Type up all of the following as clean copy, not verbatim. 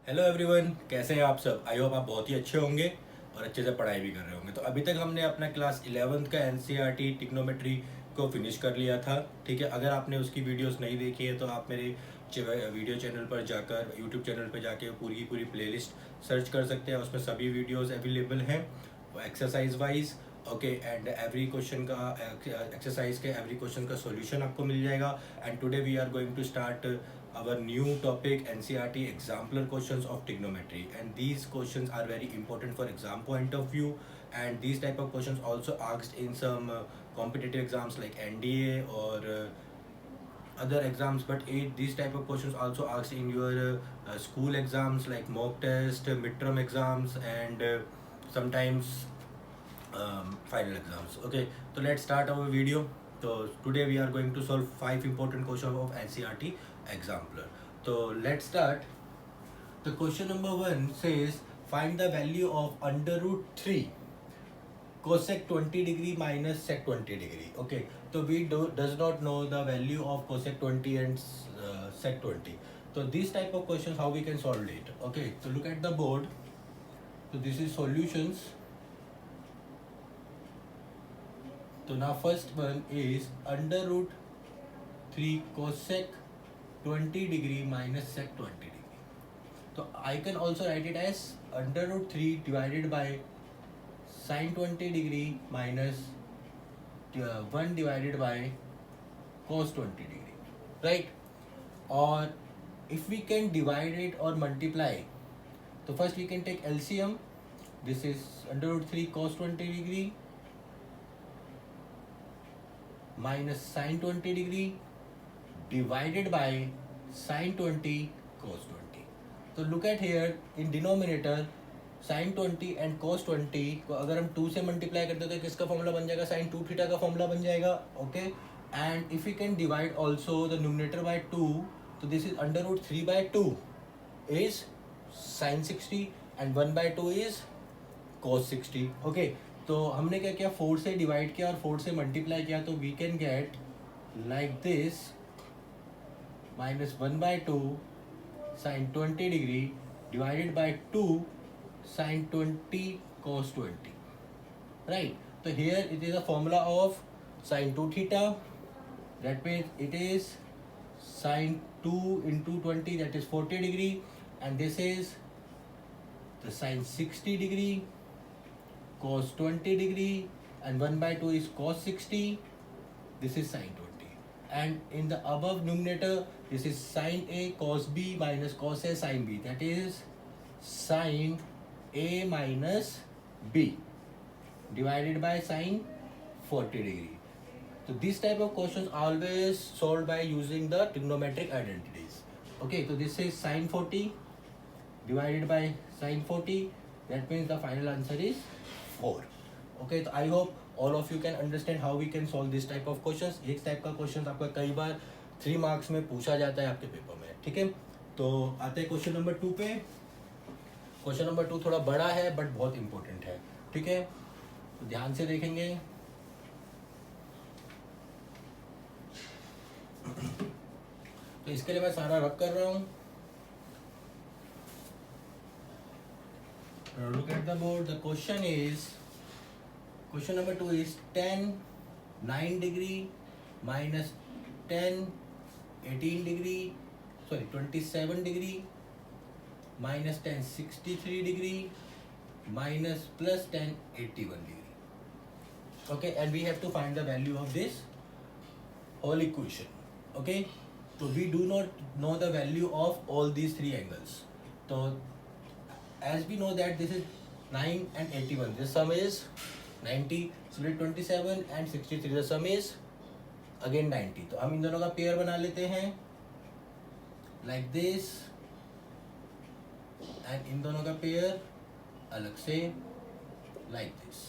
Hello everyone, कैसे हैं आप सब। आई होप आप बहुत ही अच्छे होंगे और अच्छे से पढ़ाई भी कर रहे होंगे। तो अभी तक हमने अपना क्लास 11th का एनसीईआरटी टिग्नोमेट्री को फिनिश कर लिया था। ठीक है, अगर आपने उसकी वीडियोस नहीं देखी है तो आप मेरे वीडियो चैनल पर जाकर यूट्यूब चैनल पर जाके पूरी की पूरी प्लेलिस्ट सर्च कर सकते हैं। उसमें सभी वीडियोस अवेलेबल हैं exercise wise. Okay, and every question का एक्सरसाइज के एवरी क्वेश्चन का सॉल्यूशन आपको मिल जाएगा। And today we are going to start our new topic NCERT exemplar questions of trigonometry, and these questions are very important for exam point of view, and these type of questions also asked in some competitive exams like NDA or other exams, but these type of questions also asked in your school exams like mock test, midterm exams, and sometimes final exams. Okay, so let's start our video. So today we are going to solve 5 important questions of NCERT exemplar. So let's start. The question number 1 says find the value of under root 3 cosec 20 degree minus sec 20 degree. Okay, so we does not know the value of cosec 20 and sec 20. So these type of questions, how we can solve it. Okay, so look at the board. So this is solutions. So now first one is under root 3 cosec 20 degree minus sec 20 degree. So I can also write it as under root 3 divided by sin 20 degree minus 1 divided by cos 20 degree, right? Or if we can divide it or multiply, so first we can take LCM. This is under root 3 cos 20 degree minus sin 20 degree divided by sin 20 cos 20. तो look at here in denominator sin 20 and cos 20 को अगर हम 2 से multiply करते तो किसका formula बन जाएगा, sin 2 थीटा का फॉर्मूला बन जाएगा. Okay, and if you can divide also the numerator by 2, तो this is under root 3 by 2 is sin 60 and 1 by 2 is cos 60. Okay, तो हमने क्या किया, 4 से डिवाइड किया और 4 से मल्टीप्लाई किया, तो we can get like this minus 1 by 2 sin 20 degree divided by 2 sin 20 cos 20, right? So here it is a formula of sin 2 theta, that means it is sin 2 into 20, that is 40 degree, and this is the sin 60 degree cos 20 degree, and 1 by 2 is cos 60, this is sin 20. And in the above numerator, this is sin A cos B minus cos A sin B, that is sin A minus B divided by sin 40 degree. So this type of questions always solved by using the trigonometric identities. Okay, so this is sin 40 divided by sin 40, that means the final answer is 4. Okay, so I hope all of you can understand how we can solve this type of questions. इस type का question आपका कई बार 3 marks में पूछा जाता है आपके paper में. ठीक है, तो आते हैं क्वेश्चन नंबर 2 पे. क्वेश्चन नंबर 2 थोड़ा बड़ा है बट बहुत इंपॉर्टेंट है. ठीक है, तो ध्यान से देखेंगे. तो इसके लिए मैं सारा रब कर रहा हूँ. Look at the board. The question is, question number 2 is tan 9 degree minus tan 18 degree, sorry 27 degree minus tan 63 degree minus plus tan 81 degree. Okay, and we have to find the value of this whole equation. Okay, so we do not know the value of all these 3 angles. So as we know that this is 9 and 81, the sum is 90, split 27 and 63, the sum is again 90. तो हम इन दोनों का pair बना लेते हैं like this, and इन दोनों का pair अलग से like this.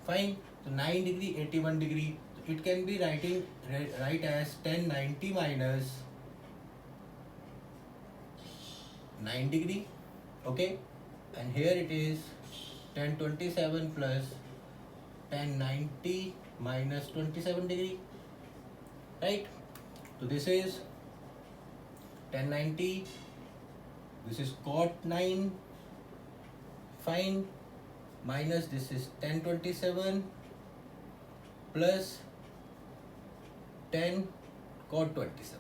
Fine. तो 9 degree 81 degree, so it can be write as tan 90 minus 9 degree. Okay, and here it is tan 27 plus tan 90 minus 27 degree, right? So this is tan 90 this is cot 9, fine, minus this is tan 27 plus 10 cot 27,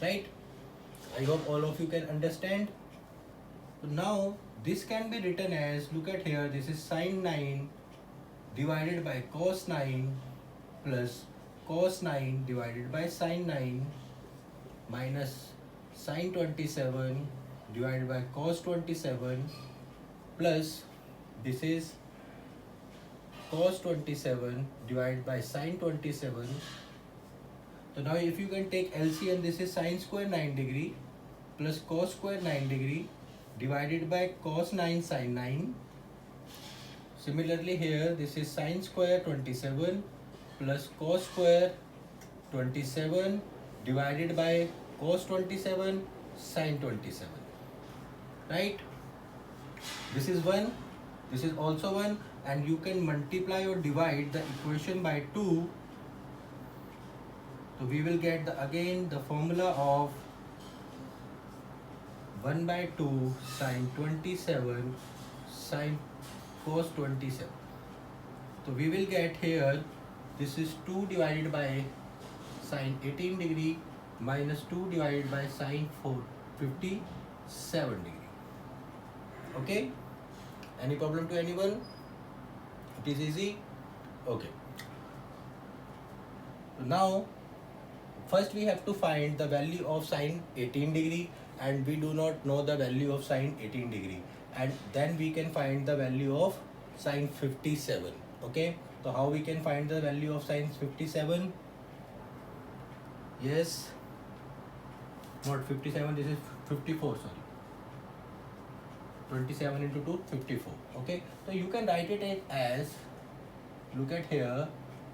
right? I hope all of you can understand. So now this can be written as, look at here, this is sin 9 divided by cos 9 plus cos 9 divided by sin 9 minus sin 27 divided by cos 27 plus this is cos 27 divided by sin 27. So now if you can take LCM, this is sin square 9 degree plus cos square 9 degree divided by cos 9 sin 9. Similarly here, this is sin square 27 plus cos square 27 divided by cos 27 sin 27, right? This is 1, this is also 1, and you can multiply or divide the equation by 2. So we will get again the formula of 1 by 2 sin 27 sin cos 27. So we will get here, this is 2 divided by sin 18 degree minus 2 divided by sin 57 degree. Okay? Any problem to anyone? It is easy? Okay. So now, first we have to find the value of sin 18 degree, and we do not know the value of sin 18 degree, and then we can find the value of sin 57. Okay, so how we can find the value of sin 57? Yes, not 57, this is 54, sorry. 27 into 2, 54. Okay, so you can write it as, look at here,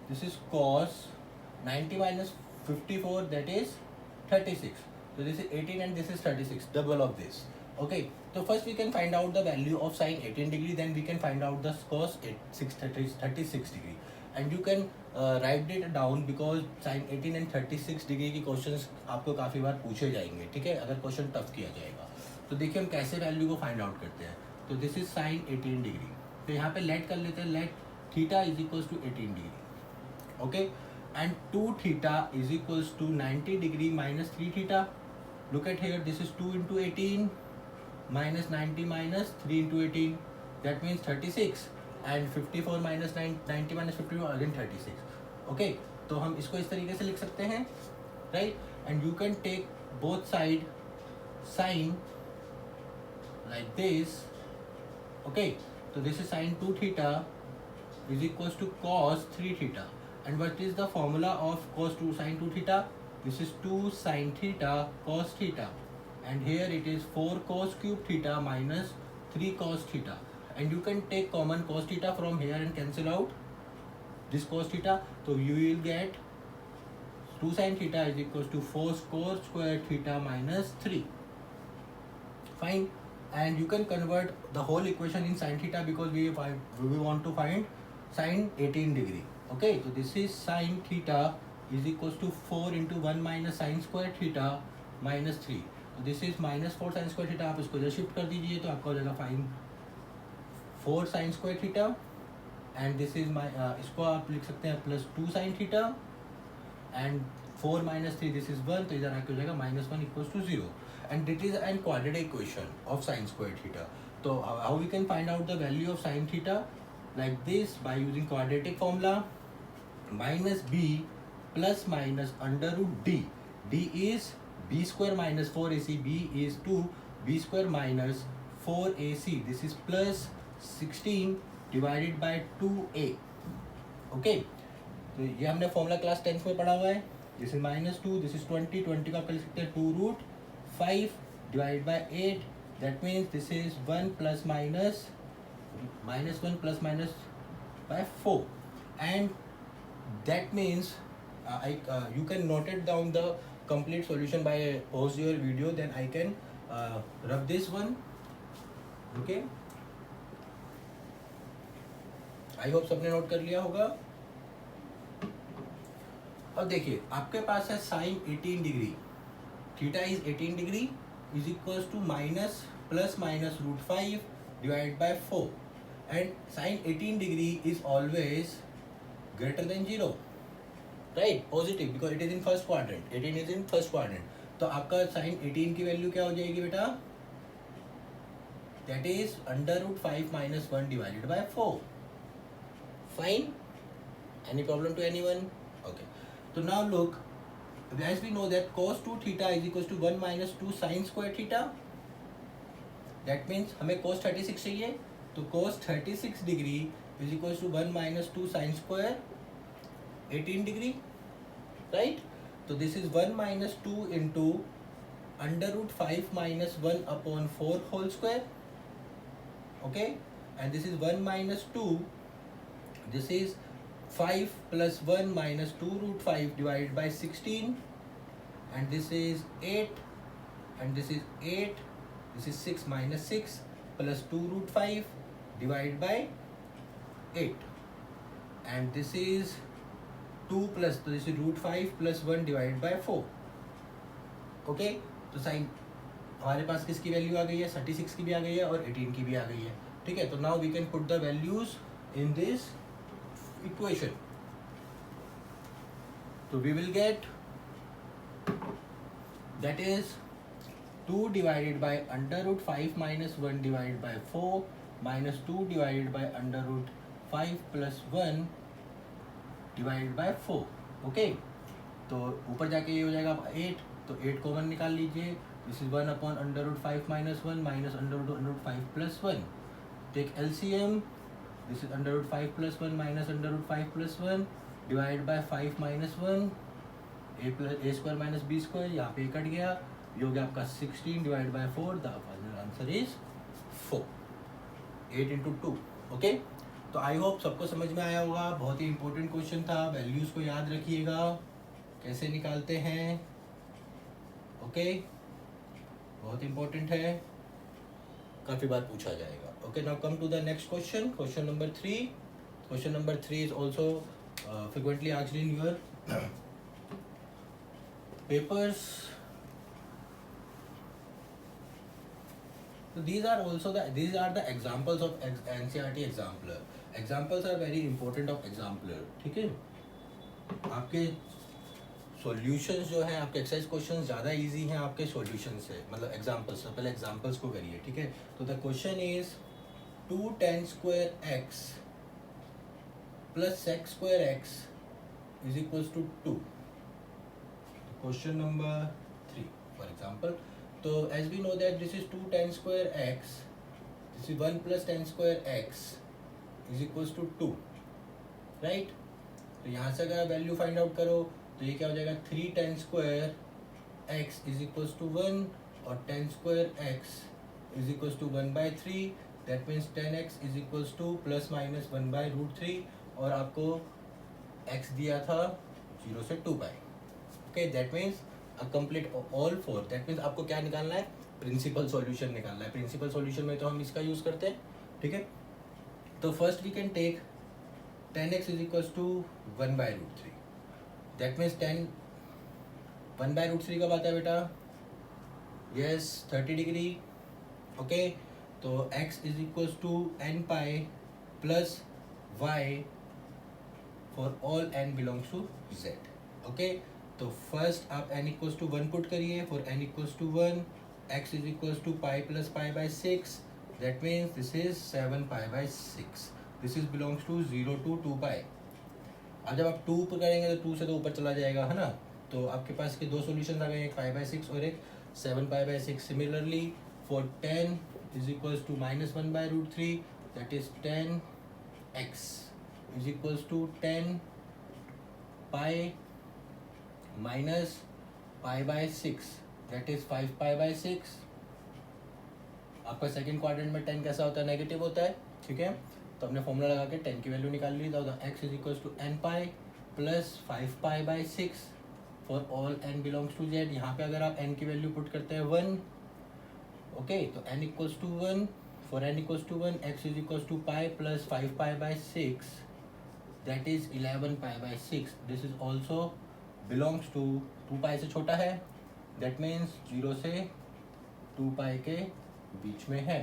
this is cos 90 minus 54, that is 36. So this is 18 and this is 36, double of this. Okay, so first we can find out the value of sin 18 degree, then we can find out the cos 36 degree, and you can write it down because sin 18 and 36 degree की questions आपको काफ़ी बार पूछे जाएंगे, ठीक है, अगर question tough किया जाएगा। तो देखिए हम कैसे वैल्यू को फाइंड आउट करते हैं। तो दिस इज sin 18 डिग्री, तो यहाँ पे लेट कर लेते हैं, let theta is equals to 18 degree, okay, and 2 theta is equals to 90 degree minus 3 theta. Look at here, this is 2 into 18 minus 90 minus 3 into 18, that means 36, and 54 minus 90 minus 54 again 36. Okay, तो हम इसको इस तरीके से लिख सकते हैं, right? And you can take both side sin like this. Okay, so this is sin 2 theta is equals to cos 3 theta. And what is the formula of cos 2 sin 2 theta? This is 2 sin theta cos theta, and here it is 4 cos cube theta minus 3 cos theta, and you can take common cos theta from here and cancel out this cos theta, so you will get 2 sin theta is equals to 4 cos square theta minus 3. Fine, and you can convert the whole equation in sin theta because we want to find sin 18 degree. Okay, so this is sin theta is equals to 4 into 1 minus sin square theta minus 3. So this is minus 4 sin square theta, आप इसको इधर shift कर दीजिए तो आपका हो जाएगा fine 4 sin square theta, and this is my इसको आप लिख सकते हैं plus 2 sin theta, and 4 minus 3 this is 1, तो इधर आके हो जाएगा minus 1 equals to 0, and it is an quadratic equation of sin square theta. So how we can find out the value of sin theta? Like this, by using quadratic formula, minus b plus minus under root d. D is b square minus 4ac, b is 2, b square minus 4ac, this is plus 16 divided by 2a. Okay, तो ये हमने formula class 10th में पढ़ा हुआ है. This is -2, this is 20 का आप कर सकते हैं 2 root 5 divide by 8, that means this is 1 plus minus -1 plus minus by 4, and that means you can note it down the complete solution by pause your video, then I can rub this one. Okay, I hope सबने note कर लिया होगा. अब देखिए आपके पास है sin 18 degree, theta is 18 degree is equals to minus plus minus root 5 divided by 4, and sin 18 degree is always greater than 0, right? Positive because it is in first quadrant. 18 is in first quadrant. तो आपका sin 18 की value क्या हो जाएगी बेटा? That is under root 5 minus 1 divided by 4. Fine? Any problem to anyone? Okay. So now look, as we know that cos 2 theta is equals to 1 minus 2 sin square theta. That means हमें cos 36 चाहिए, तो cos 36 degree is equals to 1 minus 2 sin square 18 degree, right? So this is 1 minus 2 into under root 5 minus 1 upon 4 whole square, okay? And this is 1 minus 2, this is 5 plus 1 minus 2 root 5 divided by 16, and this is 8, and this is 8, this is 6 minus 6 plus 2 root 5 divided by 8, and this is 2 plus, so this is root 5 plus 1 divided by 4, okay? तो sign हमारे पास किसकी value आ गई है? 36 की भी आ गई है और 18 की भी आ गई है, ठीक है? तो now we can put the values in this equation. So we will get, that is 2 divided by under root 5 minus 1 divided by 4 minus 2 divided by under root 5 plus 1 divided by 4, okay? तो ऊपर जाके ये हो जाएगा 8, तो 8 common निकाल लीजिए. This is 1 upon under root 5 minus 1 minus under root 5 plus 1. Take LCM. This is under root 5 plus 1 minus under root 5 plus 1 divided by 5 minus 1, a square minus b square, यहाँ पे कट गया, ये हो गया आपका 16 divided by 4, the final answer is 4. 8 into 2, okay? तो I hope सबको समझ में आया होगा. बहुत ही इंपॉर्टेंट क्वेश्चन था, वैल्यूज़ को याद रखिएगा कैसे निकालते हैं, ओके? बहुत इंपॉर्टेंट है, काफ़ी बार पूछा जाएगा. Okay, now come to the next question. Question number 3. Question number 3 is also frequently asked in your papers. So these are the examples of NCERT exampler. Examples are very important of exampler. ठीक है? आपके solutions जो हैं, आपके exercise question ज़्यादा easy हैं आपके solution से, मतलब एग्जांपल्स से. पहले एग्जांपल्स को करिए, ठीक है? तो the question is 2 tan square x plus sec square x is equals to 2. Question number 3, for example. So as we know that this is 2 tan square x, this is 1 plus tan square x is equals to 2, right? तो यहाँ से अगर value find out करो तो ये क्या हो जाएगा? 3 tan square x is equals to 1 और tan square x is equals to 1 by 3. That means 10x is equals to plus minus 1 by root 3, और आपको x दिया था 0 से 2 पाई. Okay, that means a complete all 4. That means आपको क्या निकालना है? प्रिंसिपल सॉल्यूशन निकालना है. प्रिंसिपल सॉल्यूशन में तो हम इसका यूज़ करते हैं, ठीक है? तो first we can take 10x is equals to 1 by root 3. That means 1 by root 3 कब आता है बेटा? Yes, 30 degree, okay? तो x is equals to n pi plus y for all n belongs to z, okay? तो first आप n equals to 1 put करिए. for n equals to 1, x is equals to pi plus pi by 6. that means this is 7 pi by 6. this is belongs to 0 to 2 pi. अब जब आप 2 पर करेंगे तो 2 से तो ऊपर चला जाएगा, है ना? तो आपके पास के दो सॉल्यूशन आ गए, एक pi by 6 और एक 7 pi by 6. Similarly for 10 is equals to minus 1 by root 3, that is 10x is equals to 10 pi minus pi by 6, that is 5 pi by 6. आपका सेकेंड क्वाड्रेंट में 10 कैसा होता है? नेगेटिव होता है, ठीक है? तो हमने फॉर्मूला लगा के 10 की वैल्यू निकाल ली. तो x is equals to n pi plus 5 pi by 6 for all n belongs to z. यहाँ पे अगर आप n की वैल्यू पुट करते हैं 1, ओके? तो n equals to 1, for n equals to 1, x is equals to pi plus 5 pi by 6, that is 11 pi by 6. This is also belongs to 2 pi से छोटा है, दैट मीन्स 0 से 2 पाई के बीच में है।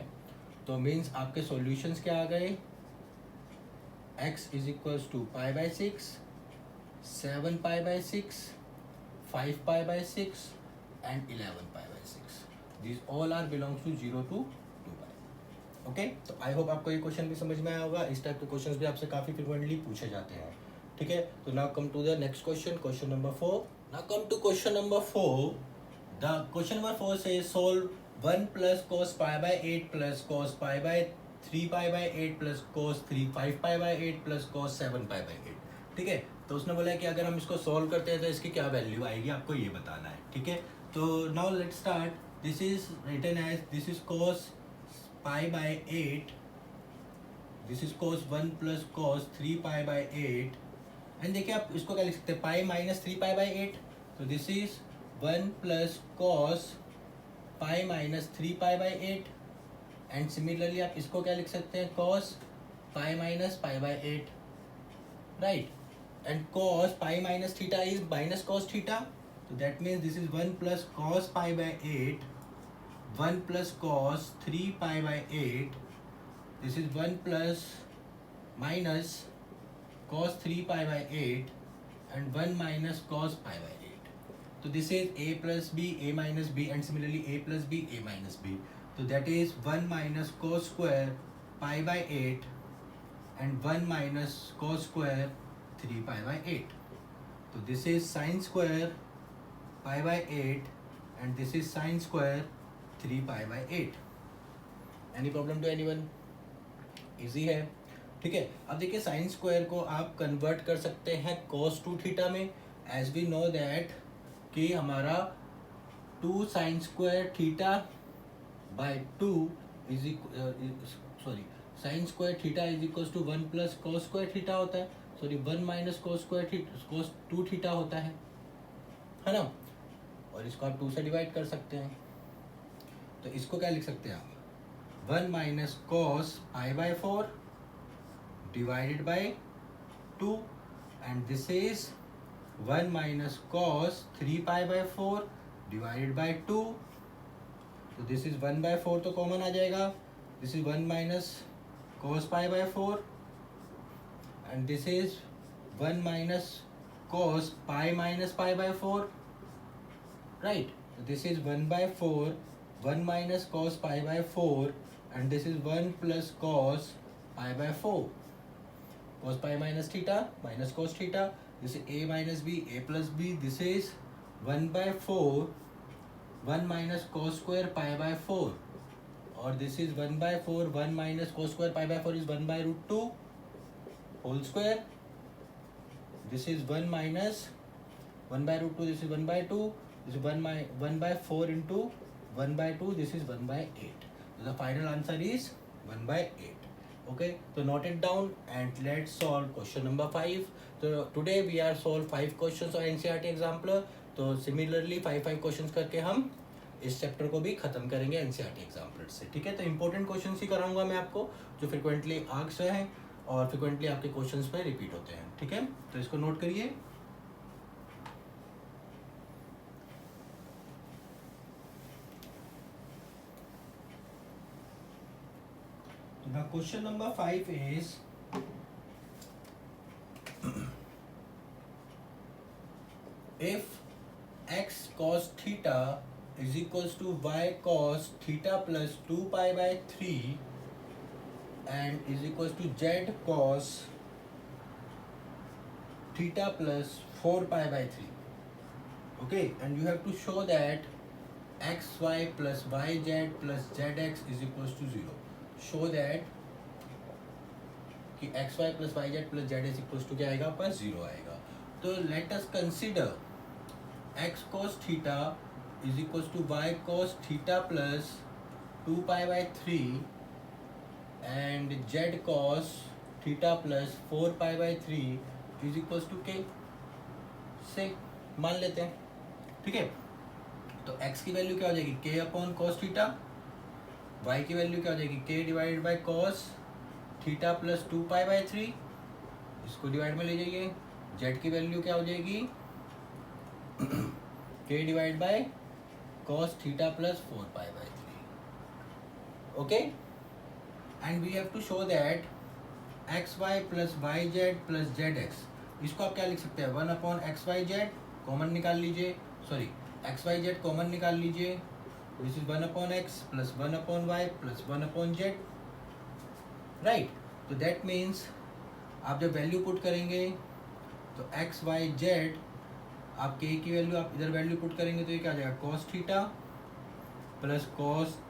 तो मीन्स आपके सॉल्यूशंस क्या आ गए, x is equals to pi by 6, 7 pi by 6, 5 pi by 6 and 11 pi by 6. These all are belongs to 0 to 2 pi. Okay, तो आई होप आपको ये क्वेश्चन भी समझ में आया होगा। इस टाइप के क्वेश्चंस भी आपसे काफ़ी फ्रिक्वेंटली पूछे जाते हैं। ठीक है, तो now come to the next question, question number 4. Now come to question number 4. The question number 4 से solve 1 plus cos pi by 8 plus cos pi by 3 pi by 8 plus cos 5 pi by 8 plus cos 7 pi by 8. ठीक है, तो उसने बोला है कि अगर हम इसको सॉल्व करते हैं तो इसकी क्या वैल्यू आएगी, आपको ये बताना है। ठीक है, तो now let's start. This is written as, this is cos pi by 8, this is cos 1 plus cos 3 pi by 8. And देखिए आप इसको क्या लिख सकते हैं, पाई माइनस 3 पाई बाई 8. तो this is 1 plus cos pi minus 3 pi by 8. And similarly आप इसको क्या लिख सकते हैं, cos pi minus pi by 8, right. And cos pi minus theta is minus cos theta. So that means this is 1 plus cos pi by 8, 1 plus cos 3 pi by 8. This is 1 plus minus cos 3 pi by 8 and 1 minus cos pi by 8. So this is a plus b, a minus b, and similarly a plus b, a minus b. So that is 1 minus cos square pi by 8 and 1 minus cos square 3 pi by 8. So this is sin square pi by 8 and this is sin square 3 pi by 8. Any problem to anyone? Easy है. ठीक है, अब देखिए sine square को आप convert कर सकते हैं cos 2 थीटा में. एज वी नो दैट कि हमारा 2 sine square theta by 2 is sorry sine square theta is equals to 1 plus cos square theta होता है. Sorry 1 minus cos square cos 2 थीटा होता है ना. और इसको आप 2 से डिवाइड कर सकते हैं. तो इसको क्या लिख सकते हैं आप, 1 minus cos pi by 4 divided by 2. And this is 1 minus cos 3 pi by 4 divided by 2. तो दिस इज 1 बाई 4 तो कॉमन आ जाएगा. This is 1 minus cos pi by 4 and this is 1 minus cos pi minus pi by 4, right. So this is 1 by 4, 1 minus cos pi by 4 and this is 1 plus cos pi by 4. Cos pi minus theta minus cos theta. This is a minus b, a plus b. This is 1 by 4, 1 minus cos square pi by 4. Or this is 1 by 4, 1 minus cos square pi by 4 is 1 by root 2 whole square. This is 1 minus 1 by root 2, this is 1 by 2, this is 1 by 4 into 1 by 2, this is 1 by 8. So the final answer is 1 by 8. Okay, so note it down and let's solve question number 5. So today we are solve 5 questions on NCERT example. तो similarly 5 questions करके हम इस chapter को भी खत्म करेंगे NCERT exemplar से. ठीक है, तो इंपॉर्टेंट क्वेश्चंस ही कराऊंगा मैं आपको जो फ्रिक्वेंटली आस्क्ड हैं और फ्रिक्वेंटली आपके क्वेश्चंस पे रिपीट होते हैं. ठीक है, तो इसको नोट करिए. Now question number 5 is if x cos theta is equals to y cos theta plus 2 pi by 3 and is equals to z cos theta plus 4 pi by 3. Okay, and you have to show that xy plus yz plus zx is equals to 0. Show that कि xy plus yz plus z is equals to क्या आएगा, पर 0 आएगा. तो let us consider x cos theta is equals to y cos theta plus 2 pi by 3 and z cos theta plus 4 pi by 3 is equals to k से मान लेते हैं. ठीक है, तो x की वैल्यू क्या हो जाएगी, k upon cos theta. y की वैल्यू क्या हो जाएगी, k divided by cos theta plus 2 pi by 3. इसको डिवाइड में ले जाइए. z की वैल्यू क्या हो जाएगी, k divide by cos theta plus 4 pi by 3. Okay, and we have to show that xy plus yz plus zx, इसको आप क्या लिख सकते हैं, 1 अपॉन xyz कॉमन निकाल लीजिए, सॉरी xyz कॉमन निकाल लीजिए, this is 1 upon x plus 1 upon y plus 1 upon z, right. तो दैट मीन्स आप जब वैल्यू पुट करेंगे तो x y z, आप k की वैल्यू आप इधर वैल्यू पुट करेंगे तो ये क्या आ जाएगा, cos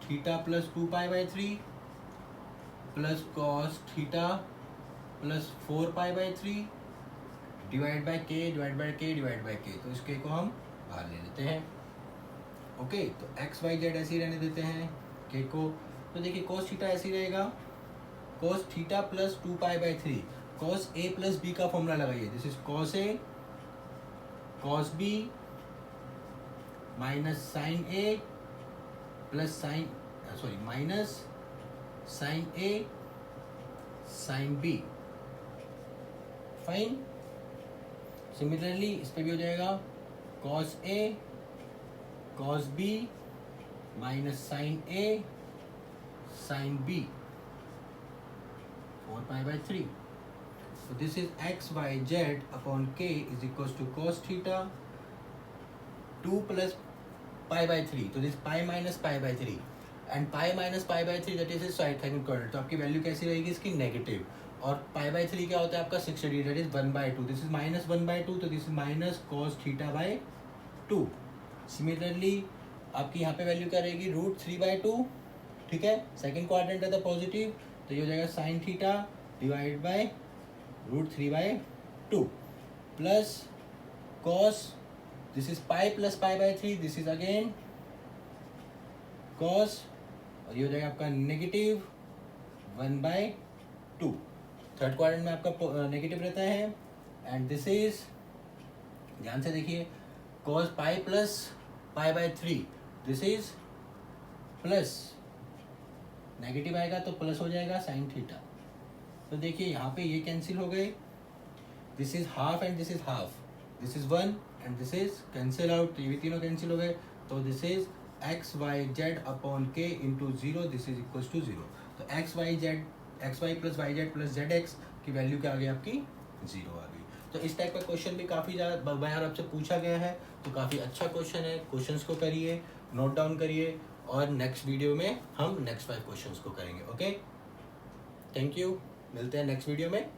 theta plus 2 pi by 3 plus cos theta plus 4 pi by 3 divide by k divide by k divide by k. तो इस k को हम बाहर ले लेते हैं. ओके, तो x y z ऐसे ही रहने देते हैं k को. तो देखिए cos थीटा ऐसे ही रहेगा, cos theta plus 2 pi by 3, cos a प्लस b का फॉर्मूला लगाइए, this is cos a cos b minus sine a plus sine minus sine a sine b. Fine. Similarly इस पे भी हो जाएगा cos a cos b minus sine a sine b 4 pi by 3. So this is x y z upon k is equals to cos theta 2 plus pi by 3. तो this pi minus pi by 3 and pi minus pi by 3 that is a side second quadrant. तो आपकी value कैसी रहेगी इसकी, negative. और pi by 3 क्या होता है आपका 60, that is 1/2. This is minus 1/2, तो this is minus cos theta by 2. Similarly आपकी यहाँ पे वैल्यू क्या रहेगी, √3/2. ठीक है, सेकेंड क्वाड्रेंट है तो पॉजिटिव, तो ये हो जाएगा sine theta divide by √3/2 plus cos, this is pi plus pi by 3, this is again cos, और ये हो जाएगा आपका नेगेटिव 1/2. थर्ड क्वाड्रेंट में आपका नेगेटिव रहता है. एंड दिस इज, ध्यान से देखिए, cos pi plus pi by 3, this is plus, negative आएगा तो प्लस हो जाएगा साइन थीटा. तो देखिए यहाँ पे ये कैंसिल हो गए, this is half and this is half, this is 1 and this is cancel out, ये भी तीनों कैंसिल हो गए. तो this is x y z upon k into 0, this is equal to 0. तो x y plus y z plus z x की value क्या आ गई आपकी, 0 आ गई. तो इस टाइप का क्वेश्चन भी काफ़ी ज़्यादा बार आपसे पूछा गया है, तो काफ़ी अच्छा क्वेश्चन है. क्वेश्चंस को करिए, नोट डाउन करिए, और नेक्स्ट वीडियो में हम नेक्स्ट 5 क्वेश्चंस को करेंगे. ओके, थैंक यू, मिलते हैं नेक्स्ट वीडियो में.